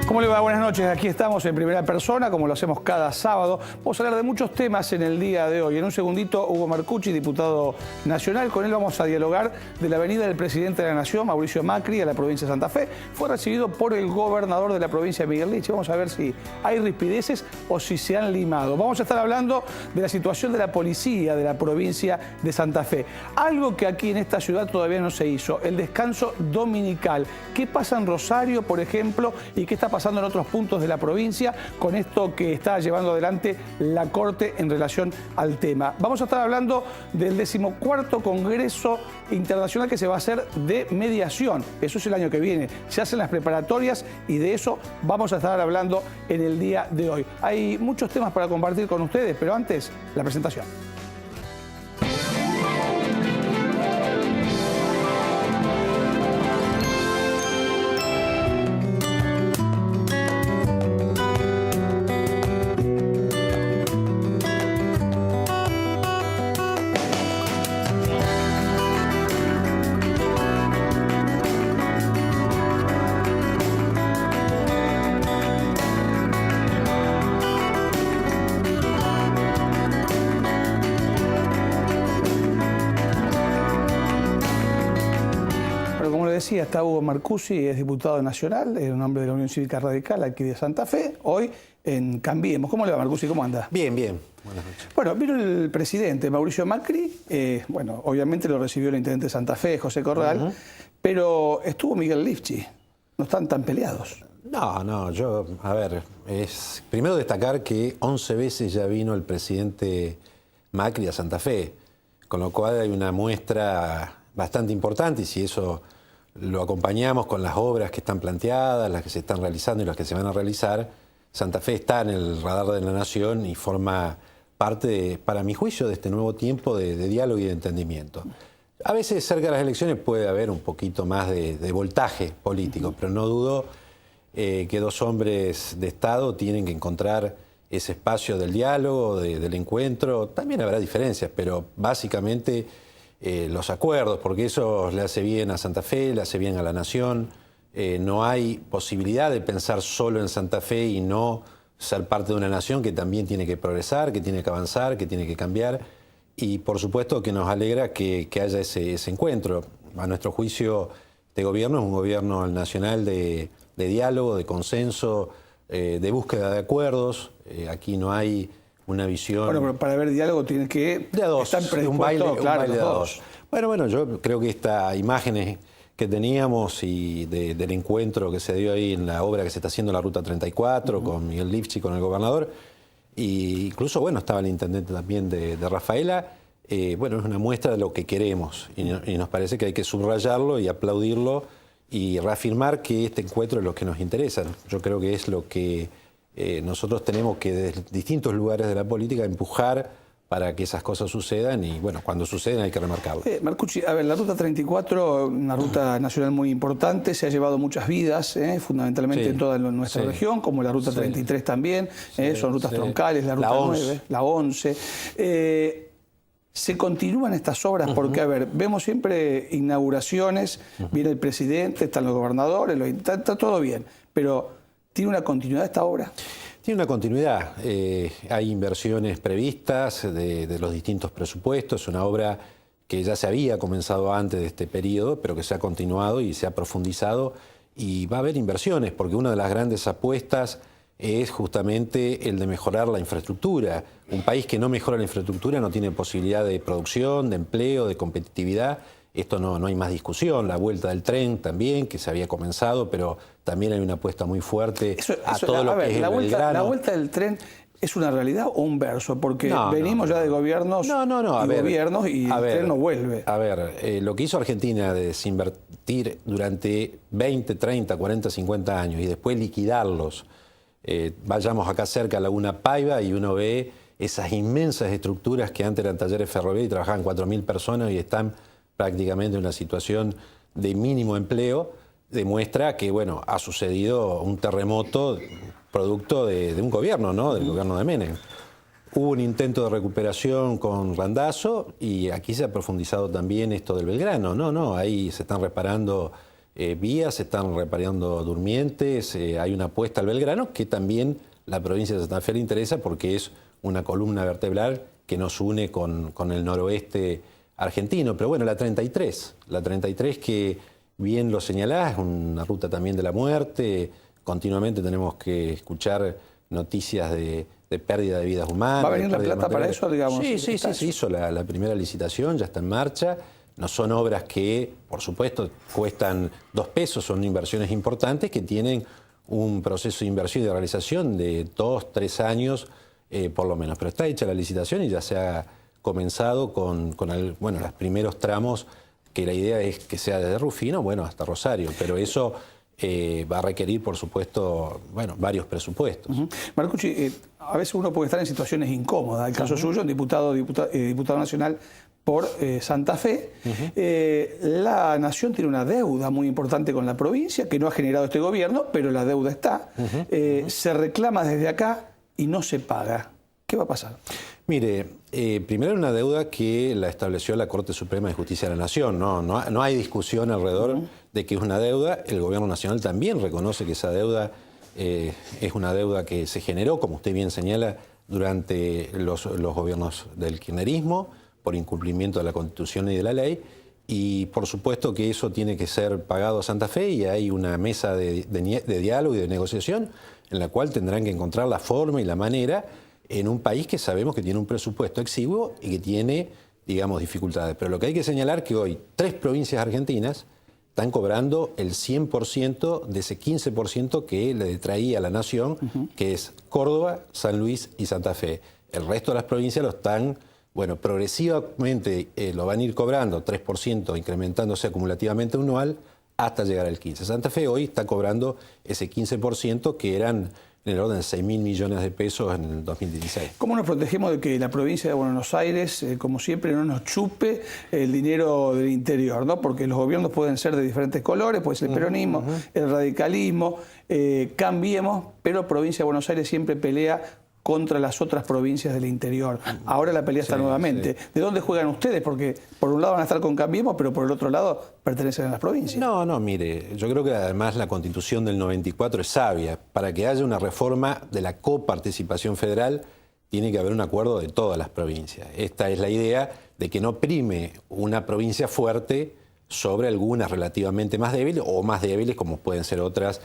¿Cómo le va? Buenas noches. Aquí estamos en Primera Persona, como lo hacemos cada sábado. Vamos a hablar de muchos temas en el día de hoy. En un segundito, Hugo Marcucci, diputado nacional. Con él vamos a dialogar de la venida del presidente de la Nación, Mauricio Macri, a la provincia de Santa Fe. Fue recibido por el gobernador de la provincia, Miguel Lichi. Vamos a ver si hay rispideces o si se han limado. Vamos a estar hablando de la situación de la policía de la provincia de Santa Fe. Algo que aquí en esta ciudad todavía no se hizo, el descanso dominical. ¿Qué pasa en Rosario, por ejemplo, y qué está pasando en otros puntos de la provincia con esto que está llevando adelante la Corte en relación al tema? Vamos a estar hablando del 14º Congreso Internacional que se va a hacer de mediación. Eso es el año que viene. Se hacen las preparatorias y de eso vamos a estar hablando en el día de hoy. Hay muchos temas para compartir con ustedes, pero antes, la presentación. Decía, está Hugo Marcucci, es diputado nacional, es un hombre de la Unión Cívica Radical aquí de Santa Fe, hoy en Cambiemos. ¿Cómo le va, Marcucci? ¿Cómo anda? Bien, bien. Buenas noches. Bueno, vino el presidente Mauricio Macri, bueno, obviamente lo recibió el intendente de Santa Fe, José Corral, pero estuvo Miguel Lichi. No están tan peleados. No, a ver, es primero destacar que 11 veces ya vino el presidente Macri a Santa Fe, con lo cual hay una muestra bastante importante, y si eso lo acompañamos con las obras que están planteadas, las que se están realizando y las que se van a realizar, Santa Fe está en el radar de la Nación y forma parte, para mi juicio, de este nuevo tiempo de diálogo y de entendimiento. A veces cerca de las elecciones puede haber un poquito más de voltaje político, pero no dudo que dos hombres de Estado tienen que encontrar ese espacio del diálogo, del encuentro. También habrá diferencias, pero básicamente los acuerdos, porque eso le hace bien a Santa Fe, le hace bien a la Nación. No hay posibilidad de pensar solo en Santa Fe y no ser parte de una nación que también tiene que progresar, que tiene que avanzar, que tiene que cambiar. Y por supuesto que nos alegra que haya ese encuentro. A nuestro juicio, este gobierno es un gobierno nacional de diálogo, de consenso, de búsqueda de acuerdos. Aquí no hay una visión... Bueno, pero para haber diálogo tiene que estar predispuesto, un baile claro, de los dos. Bueno, yo creo que estas imágenes que teníamos y del encuentro que se dio ahí en la obra que se está haciendo en la Ruta 34 con Miguel Lichi, con el gobernador, e incluso, bueno, estaba el intendente también de Rafaela, bueno, es una muestra de lo que queremos y nos parece que hay que subrayarlo y aplaudirlo y reafirmar que este encuentro es lo que nos interesa. Yo creo que es lo que nosotros tenemos que desde distintos lugares de la política empujar para que esas cosas sucedan y bueno, cuando suceden hay que remarcarlo. Marcucci, a ver, la Ruta 34, una ruta nacional muy importante, se ha llevado muchas vidas, fundamentalmente en toda nuestra región, como la Ruta 33 también, son rutas troncales, la Ruta 9, la 11. Se continúan estas obras porque, a ver, vemos siempre inauguraciones, viene el presidente, están los gobernadores, está todo bien, pero ¿tiene una continuidad esta obra? Tiene una continuidad. Hay inversiones previstas de los distintos presupuestos. Es una obra que ya se había comenzado antes de este periodo, pero que se ha continuado y se ha profundizado. Y va a haber inversiones, porque una de las grandes apuestas es justamente el de mejorar la infraestructura. Un país que no mejora la infraestructura no tiene posibilidad de producción, de empleo, de competitividad. Esto no hay más discusión. La vuelta del tren también, que se había comenzado, pero también hay una apuesta muy fuerte a todo lo que es el Belgrano. ¿La vuelta del tren es una realidad o un verso? Porque venimos ya de gobiernos gobiernos y el tren no vuelve. A ver, lo que hizo Argentina de desinvertir durante 20, 30, 40, 50 años y después liquidarlos. Vayamos acá cerca a Laguna Paiva y uno ve esas inmensas estructuras que antes eran talleres ferroviarios y trabajaban 4.000 personas y están prácticamente en una situación de mínimo empleo, demuestra que, bueno, ha sucedido un terremoto producto de un gobierno, ¿no? Del gobierno de Menem. Hubo un intento de recuperación con Randazzo y aquí se ha profundizado también esto del Belgrano. Ahí se están reparando vías, se están reparando durmientes, hay una apuesta al Belgrano que también la provincia de Santa Fe le interesa porque es una columna vertebral que nos une con el noroeste argentino. Pero bueno, la 33 que bien lo señalás, es una ruta también de la muerte, continuamente tenemos que escuchar noticias de pérdida de vidas humanas. ¿Va a venir la plata para eso, digamos? Sí, se hizo la primera licitación, ya está en marcha. No son obras que, por supuesto, cuestan 2 pesos, son inversiones importantes que tienen un proceso de inversión y de realización de 2, 3 años por lo menos. Pero está hecha la licitación y ya se ha comenzado con los primeros tramos, que la idea es que sea desde Rufino, hasta Rosario, pero eso va a requerir, por supuesto, varios presupuestos. Marcucci, a veces uno puede estar en situaciones incómodas. El caso suyo, diputado nacional por Santa Fe. La Nación tiene una deuda muy importante con la provincia que no ha generado este gobierno, pero la deuda está. Se reclama desde acá y no se paga. ¿Qué va a pasar? Mire, primero una deuda que la estableció la Corte Suprema de Justicia de la Nación. No hay discusión alrededor de que es una deuda. El Gobierno Nacional también reconoce que esa deuda es una deuda que se generó, como usted bien señala, durante los gobiernos del kirchnerismo, por incumplimiento de la Constitución y de la ley. Y por supuesto que eso tiene que ser pagado a Santa Fe y hay una mesa de diálogo y de negociación en la cual tendrán que encontrar la forma y la manera en un país que sabemos que tiene un presupuesto exiguo y que tiene, digamos, dificultades. Pero lo que hay que señalar es que hoy 3 provincias argentinas están cobrando el 100% de ese 15% que le detraía a la Nación, que es Córdoba, San Luis y Santa Fe. El resto de las provincias lo están, progresivamente lo van a ir cobrando 3%, incrementándose acumulativamente anual, hasta llegar al 15%. Santa Fe hoy está cobrando ese 15% que eran en el orden de 6.000 millones de pesos en el 2016. ¿Cómo nos protegemos de que la provincia de Buenos Aires, como siempre, no nos chupe el dinero del interior, ¿no? Porque los gobiernos pueden ser de diferentes colores, puede ser el peronismo, el radicalismo, Cambiemos, pero provincia de Buenos Aires siempre pelea contra las otras provincias del interior. Ahora la pelea está nuevamente. ¿De dónde juegan ustedes? Porque por un lado van a estar con Cambiemos, pero por el otro lado pertenecen a las provincias. No, mire, yo creo que además la Constitución del 94 es sabia. Para que haya una reforma de la coparticipación federal, tiene que haber un acuerdo de todas las provincias. Esta es la idea de que no prime una provincia fuerte sobre algunas relativamente más débiles o más débiles como pueden ser otras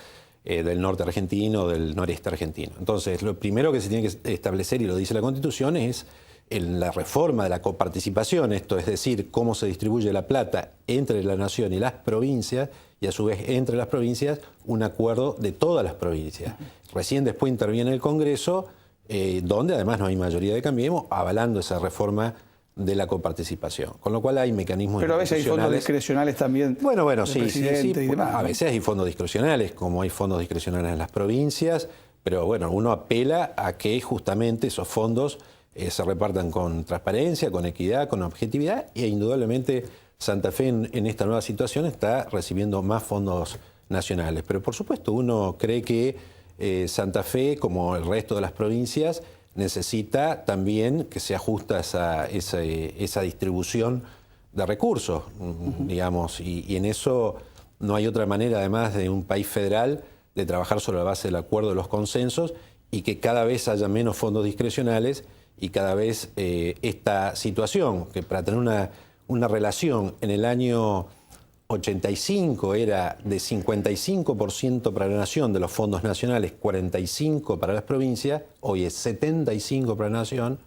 del norte argentino o del noreste argentino. Entonces, lo primero que se tiene que establecer, y lo dice la Constitución, es en la reforma de la coparticipación, esto es decir, cómo se distribuye la plata entre la Nación y las provincias, y a su vez entre las provincias, un acuerdo de todas las provincias. Recién después interviene el Congreso, donde además no hay mayoría de Cambiemos, avalando esa reforma de la coparticipación. Con lo cual hay mecanismos. Pero a veces hay fondos discrecionales también. Sí. Y demás, a veces hay fondos discrecionales, como hay fondos discrecionales en las provincias, pero uno apela a que justamente esos fondos se repartan con transparencia, con equidad, con objetividad, e indudablemente Santa Fe en esta nueva situación está recibiendo más fondos nacionales. Pero por supuesto uno cree que Santa Fe, como el resto de las provincias, necesita también que se ajusta esa distribución de recursos, digamos, y en eso no hay otra manera, además de un país federal, de trabajar sobre la base del acuerdo de los consensos y que cada vez haya menos fondos discrecionales y cada vez esta situación, que para tener una relación en el año 85 era de 55% para la Nación de los fondos nacionales, 45% para las provincias, hoy es 75% para la Nación,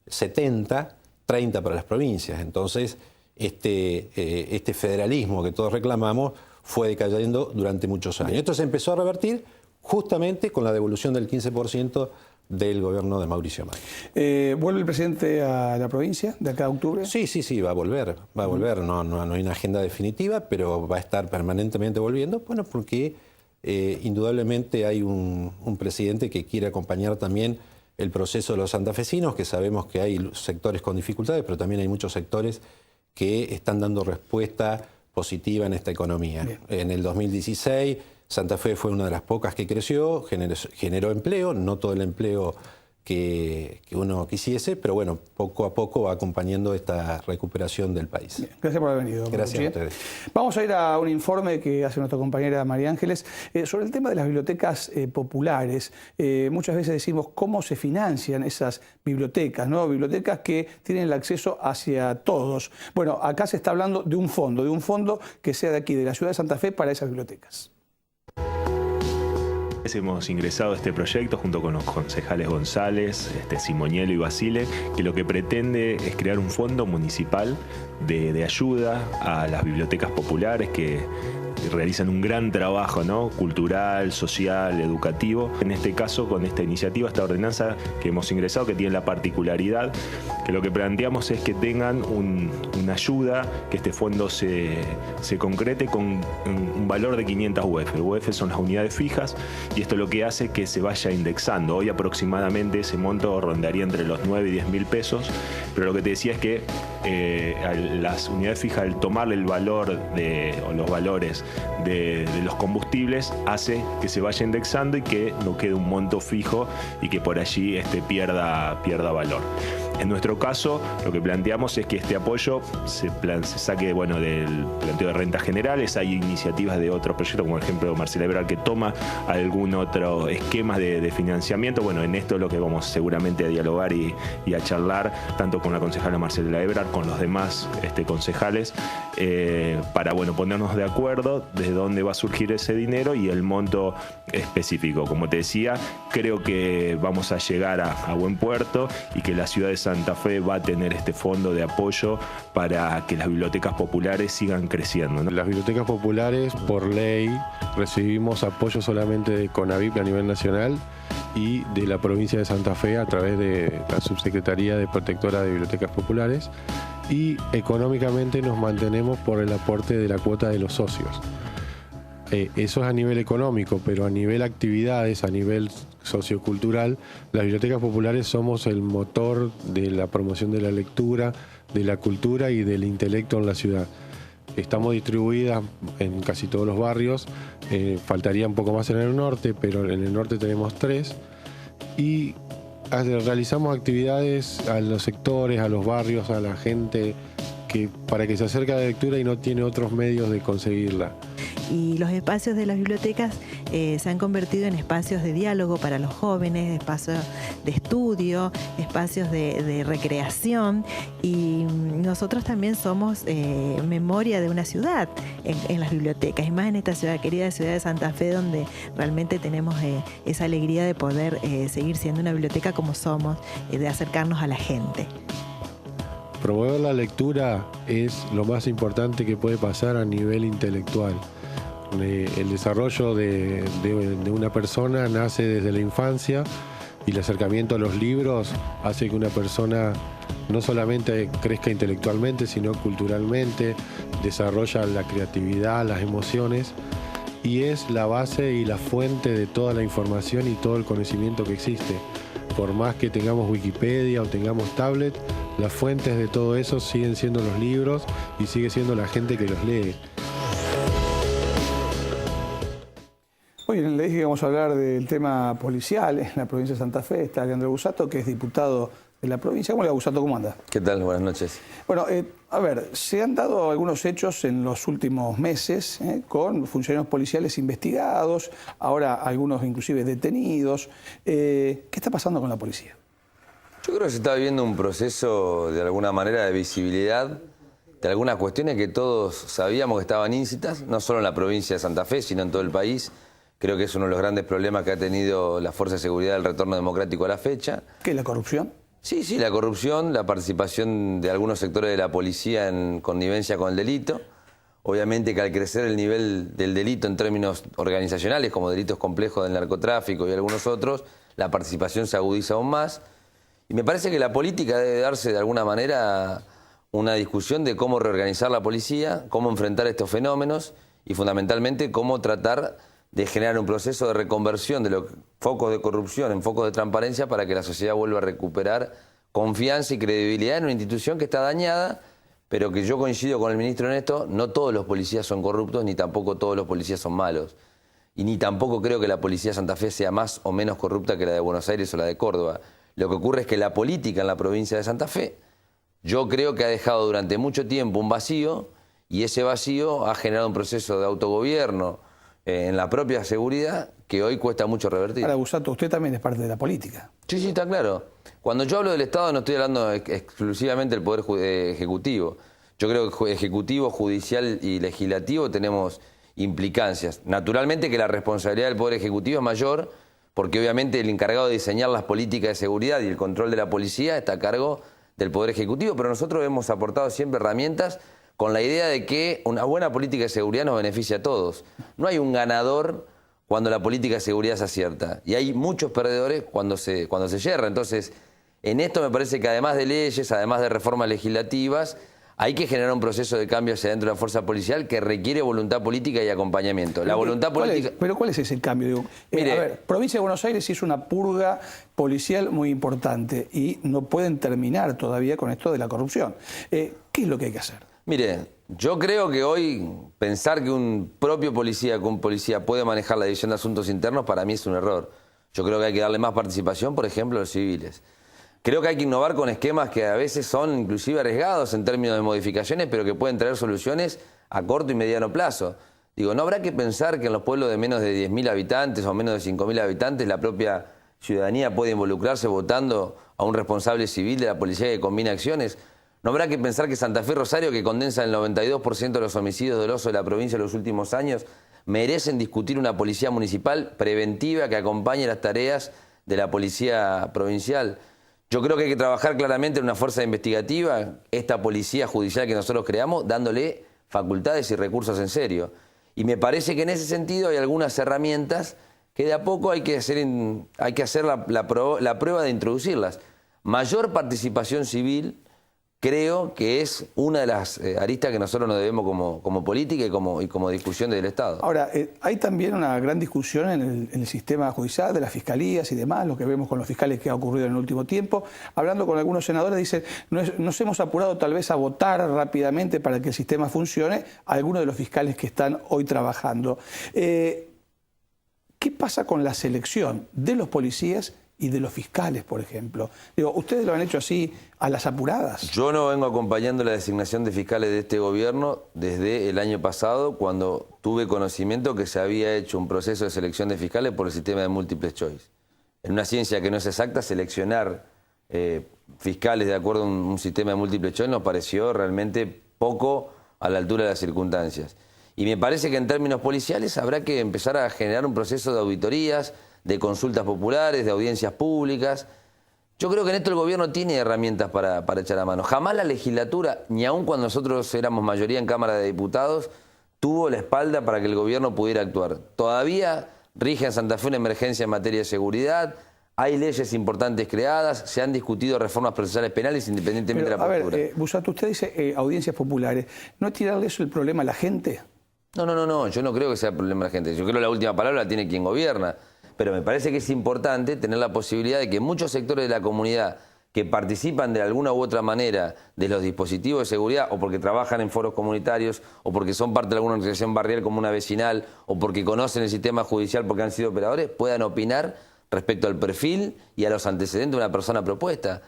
70%, 30% para las provincias. Entonces, este federalismo que todos reclamamos fue decayendo durante muchos años. Esto se empezó a revertir justamente con la devolución del 15% del gobierno de Mauricio Macri. ¿Vuelve el presidente a la provincia de acá a octubre? Sí, va a volver. No hay una agenda definitiva, pero va a estar permanentemente volviendo, porque indudablemente hay un presidente que quiere acompañar también el proceso de los santafesinos, que sabemos que hay sectores con dificultades, pero también hay muchos sectores que están dando respuesta positiva en esta economía. Bien. En el 2016... Santa Fe fue una de las pocas que creció, generó empleo, no todo el empleo que uno quisiese, pero bueno, poco a poco va acompañando esta recuperación del país. Bien, gracias por haber venido. Gracias a ustedes. Vamos a ir a un informe que hace nuestra compañera María Ángeles sobre el tema de las bibliotecas populares. Muchas veces decimos cómo se financian esas bibliotecas, ¿no? Bibliotecas que tienen el acceso hacia todos. Bueno, acá se está hablando de un fondo que sea de aquí, de la ciudad de Santa Fe, para esas bibliotecas. Hemos ingresado a este proyecto junto con los concejales González, Simoniello y Basile, que lo que pretende es crear un fondo municipal de ayuda a las bibliotecas populares que realizan un gran trabajo, ¿no?, cultural, social, educativo. En este caso, con esta iniciativa, esta ordenanza que hemos ingresado, que tiene la particularidad que lo que planteamos es que tengan una ayuda, que este fondo se concrete con un valor de 500 UF. El UF son las unidades fijas y esto lo que hace es que se vaya indexando. Hoy aproximadamente ese monto rondaría entre los 9 y 10 mil pesos, pero lo que te decía es que las unidades fijas, al tomarle el valor o los valores de los combustibles, hace que se vaya indexando y que no quede un monto fijo y que por allí pierda valor. En nuestro caso, lo que planteamos es que este apoyo se saque del planteo de rentas generales. Hay iniciativas de otros proyectos, como por ejemplo Marcela Ebrard, que toma algún otro esquema de financiamiento. Bueno, en esto es lo que vamos seguramente a dialogar y a charlar, tanto con la concejala Marcela Ebrard, con los demás concejales, para ponernos de acuerdo de dónde va a surgir ese dinero y el monto específico. Como te decía, creo que vamos a llegar a buen puerto y que la ciudad de Santa Fe va a tener este fondo de apoyo para que las bibliotecas populares sigan creciendo, ¿no? Las bibliotecas populares, por ley, recibimos apoyo solamente de CONAVIP a nivel nacional y de la provincia de Santa Fe a través de la Subsecretaría de Protectora de Bibliotecas Populares, y económicamente nos mantenemos por el aporte de la cuota de los socios. Eso es a nivel económico, pero a nivel actividades, a nivel sociocultural, las bibliotecas populares somos el motor de la promoción de la lectura, de la cultura y del intelecto en la ciudad. Estamos distribuidas en casi todos los barrios, faltaría un poco más en el norte, pero en el norte tenemos 3, y realizamos actividades a los sectores, a los barrios, a la gente, para que se acerque a la lectura y no tiene otros medios de conseguirla. Y los espacios de las bibliotecas se han convertido en espacios de diálogo para los jóvenes, espacios de estudio, espacios de recreación, y nosotros también somos memoria de una ciudad en las bibliotecas, y más en esta ciudad, querida ciudad de Santa Fe, donde realmente tenemos esa alegría de poder seguir siendo una biblioteca como somos, de acercarnos a la gente. Promover la lectura es lo más importante que puede pasar a nivel intelectual. El desarrollo de una persona nace desde la infancia, y el acercamiento a los libros hace que una persona no solamente crezca intelectualmente, sino culturalmente, desarrolla la creatividad, las emociones, y es la base y la fuente de toda la información y todo el conocimiento que existe. Por más que tengamos Wikipedia o tengamos tablet, las fuentes de todo eso siguen siendo los libros y sigue siendo la gente que los lee. Hoy le dije que vamos a hablar del tema policial en la provincia de Santa Fe. Está Leandro Busato, que es diputado de la provincia. ¿Cómo le va, Busato? ¿Cómo anda? ¿Qué tal? Buenas noches. Bueno, a ver, se han dado algunos hechos en los últimos meses con funcionarios policiales investigados, ahora algunos inclusive detenidos. ¿Qué está pasando con la policía? Yo creo que se está viviendo un proceso de alguna manera de visibilidad de algunas cuestiones que todos sabíamos que estaban íncitas, no solo en la provincia de Santa Fe, sino en todo el país. Creo que es uno de los grandes problemas que ha tenido la Fuerza de Seguridad del retorno democrático a la fecha. ¿Qué es la corrupción? Sí, la corrupción, la participación de algunos sectores de la policía en connivencia con el delito. Obviamente que al crecer el nivel del delito en términos organizacionales, como delitos complejos del narcotráfico y algunos otros, la participación se agudiza aún más. Y me parece que la política debe darse de alguna manera una discusión de cómo reorganizar la policía, cómo enfrentar estos fenómenos y fundamentalmente cómo tratar de generar un proceso de reconversión de los focos de corrupción en focos de transparencia para que la sociedad vuelva a recuperar confianza y credibilidad en una institución que está dañada, pero que yo coincido con el ministro en esto, no todos los policías son corruptos, ni tampoco todos los policías son malos. Y ni tampoco creo que la policía de Santa Fe sea más o menos corrupta que la de Buenos Aires o la de Córdoba. Lo que ocurre es que la política en la provincia de Santa Fe, yo creo que ha dejado durante mucho tiempo un vacío, y ese vacío ha generado un proceso de autogobierno en la propia seguridad que hoy cuesta mucho revertir. Ahora, Busatto, usted también es parte de la política. Sí, está claro. Cuando yo hablo del Estado no estoy hablando exclusivamente del Poder Ejecutivo. Yo creo que Ejecutivo, Judicial y Legislativo tenemos implicancias. Naturalmente que la responsabilidad del Poder Ejecutivo es mayor, porque obviamente el encargado de diseñar las políticas de seguridad y el control de la policía está a cargo del Poder Ejecutivo, pero nosotros hemos aportado siempre herramientas con la idea de que una buena política de seguridad nos beneficia a todos. No hay un ganador cuando la política de seguridad se acierta, y hay muchos perdedores cuando se yerra. Entonces, en esto me parece que además de leyes, además de reformas legislativas, hay que generar un proceso de cambio hacia dentro de la fuerza policial que requiere voluntad política y acompañamiento. La voluntad política... ¿Pero cuál es ese cambio? Digo, Mire, a ver, Provincia de Buenos Aires hizo una purga policial muy importante y no pueden terminar todavía con esto de la corrupción. ¿Qué es lo que hay que hacer? Mire, yo creo que hoy pensar que un propio policía, que un policía puede manejar la división de asuntos internos, para mí es un error. Yo creo que hay que darle más participación, por ejemplo, a los civiles. Creo que hay que innovar con esquemas que a veces son inclusive arriesgados en términos de modificaciones, pero que pueden traer soluciones a corto y mediano plazo. Digo, no habrá que pensar que en los pueblos de menos de 10.000 habitantes o menos de 5.000 habitantes la propia ciudadanía puede involucrarse votando a un responsable civil de la policía que combina acciones. No habrá que pensar que Santa Fe y Rosario, que condensa el 92% de los homicidios dolosos de la provincia en los últimos años, merecen discutir una policía municipal preventiva que acompañe las tareas de la policía provincial. Yo creo que hay que trabajar claramente en una fuerza investigativa, esta policía judicial que nosotros creamos, dándole facultades y recursos en serio. Y me parece que en ese sentido hay algunas herramientas que de a poco hay que hacer la prueba de introducirlas. Mayor participación civil creo que es una de las aristas que nosotros nos debemos como política y como discusión del Estado. Ahora, hay también una gran discusión en el sistema judicial, de las fiscalías y demás, lo que vemos con los fiscales que ha ocurrido en el último tiempo. Hablando con algunos senadores, dicen, nos hemos apurado tal vez a votar rápidamente para que el sistema funcione, a algunos de los fiscales que están hoy trabajando. ¿Qué pasa con la selección de los policías y de los fiscales, por ejemplo? Digo, ¿ustedes lo han hecho así a las apuradas? Yo no vengo acompañando la designación de fiscales de este gobierno desde el año pasado, cuando tuve conocimiento que se había hecho un proceso de selección de fiscales por el sistema de múltiple choice. En una ciencia que no es exacta, seleccionar fiscales de acuerdo a un sistema de múltiple choice nos pareció realmente poco a la altura de las circunstancias. Y me parece que en términos policiales habrá que empezar a generar un proceso de auditorías, de consultas populares, de audiencias públicas. Yo creo que en esto el gobierno tiene herramientas para echar la mano. Jamás la legislatura, ni aun cuando nosotros éramos mayoría en Cámara de Diputados, tuvo la espalda para que el gobierno pudiera actuar. Todavía rige en Santa Fe una emergencia en materia de seguridad, hay leyes importantes creadas, se han discutido reformas procesales penales independientemente de la postura. A ver, Busatto, usted dice audiencias populares. ¿No es tirarle eso el problema a la gente? No, yo no creo que sea el problema de la gente. Yo creo que la última palabra la tiene quien gobierna. Pero me parece que es importante tener la posibilidad de que muchos sectores de la comunidad que participan de alguna u otra manera de los dispositivos de seguridad, o porque trabajan en foros comunitarios, o porque son parte de alguna organización barrial como una vecinal, o porque conocen el sistema judicial porque han sido operadores, puedan opinar respecto al perfil y a los antecedentes de una persona propuesta.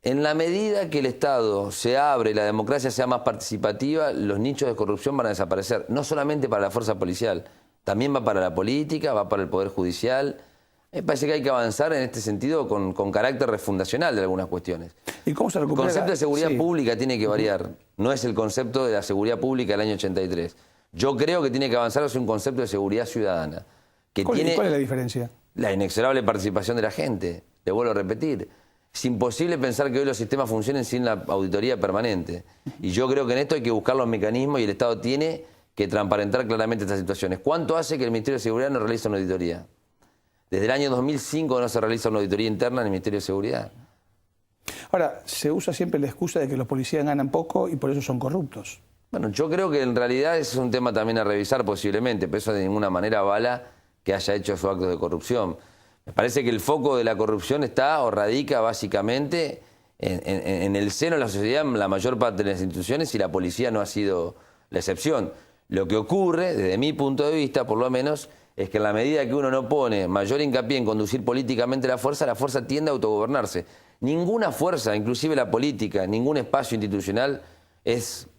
En la medida que el Estado se abre y la democracia sea más participativa, los nichos de corrupción van a desaparecer, no solamente para la fuerza policial, también va para la política, va para el Poder Judicial. Me parece que hay que avanzar en este sentido con carácter refundacional de algunas cuestiones. ¿Y cómo se recupera? El concepto de seguridad pública tiene que variar. No es el concepto de la seguridad pública del año 83. Yo creo que tiene que avanzar hacia un concepto de seguridad ciudadana. ¿Cuál es la diferencia? La inexorable participación de la gente. Le vuelvo a repetir. Es imposible pensar que hoy los sistemas funcionen sin la auditoría permanente. Y yo creo que en esto hay que buscar los mecanismos y el Estado tiene que transparentar claramente estas situaciones. ¿Cuánto hace que el Ministerio de Seguridad no realiza una auditoría? Desde el año 2005 no se realiza una auditoría interna en el Ministerio de Seguridad. Ahora, se usa siempre la excusa de que los policías ganan poco y por eso son corruptos. Bueno, yo creo que en realidad ese es un tema también a revisar posiblemente, pero eso de ninguna manera avala que haya hecho esos actos de corrupción. Me parece que el foco de la corrupción está o radica básicamente en el seno de la sociedad, en la mayor parte de las instituciones, y la policía no ha sido la excepción. Lo que ocurre, desde mi punto de vista, por lo menos, es que en la medida que uno no pone mayor hincapié en conducir políticamente la fuerza tiende a autogobernarse. Ninguna fuerza, inclusive la política, ningún espacio institucional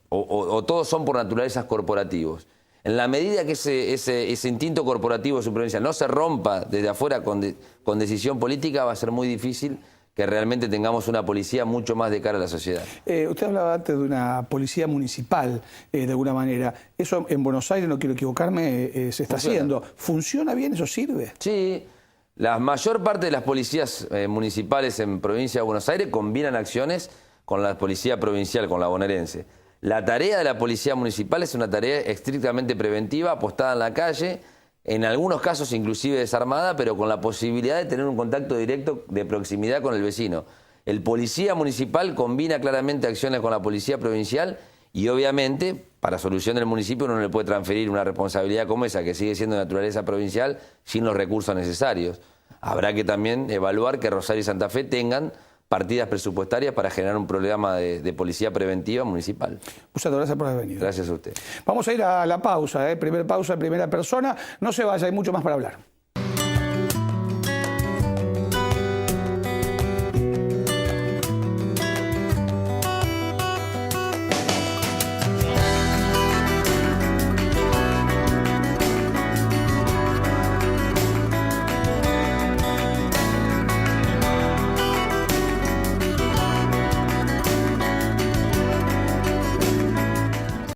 o todos son por naturaleza corporativos. En la medida que ese instinto corporativo de supervivencia no se rompa desde afuera con decisión política, va a ser muy difícil que realmente tengamos una policía mucho más de cara a la sociedad. Usted hablaba antes de una policía municipal, de alguna manera. Eso en Buenos Aires, no quiero equivocarme, se está haciendo. ¿Funciona bien? ¿Eso sirve? Sí. La mayor parte de las policías municipales en provincia de Buenos Aires combinan acciones con la policía provincial, con la bonaerense. La tarea de la policía municipal es una tarea estrictamente preventiva, apostada en la calle, en algunos casos inclusive desarmada, pero con la posibilidad de tener un contacto directo de proximidad con el vecino. El policía municipal combina claramente acciones con la policía provincial y obviamente para solución del municipio uno no le puede transferir una responsabilidad como esa, que sigue siendo de naturaleza provincial, sin los recursos necesarios. Habrá que también evaluar que Rosario y Santa Fe tengan partidas presupuestarias para generar un programa de policía preventiva municipal. Muchas gracias por haber venido. Gracias a usted. Vamos a ir a la pausa, primera pausa en primera persona. No se vaya, hay mucho más para hablar.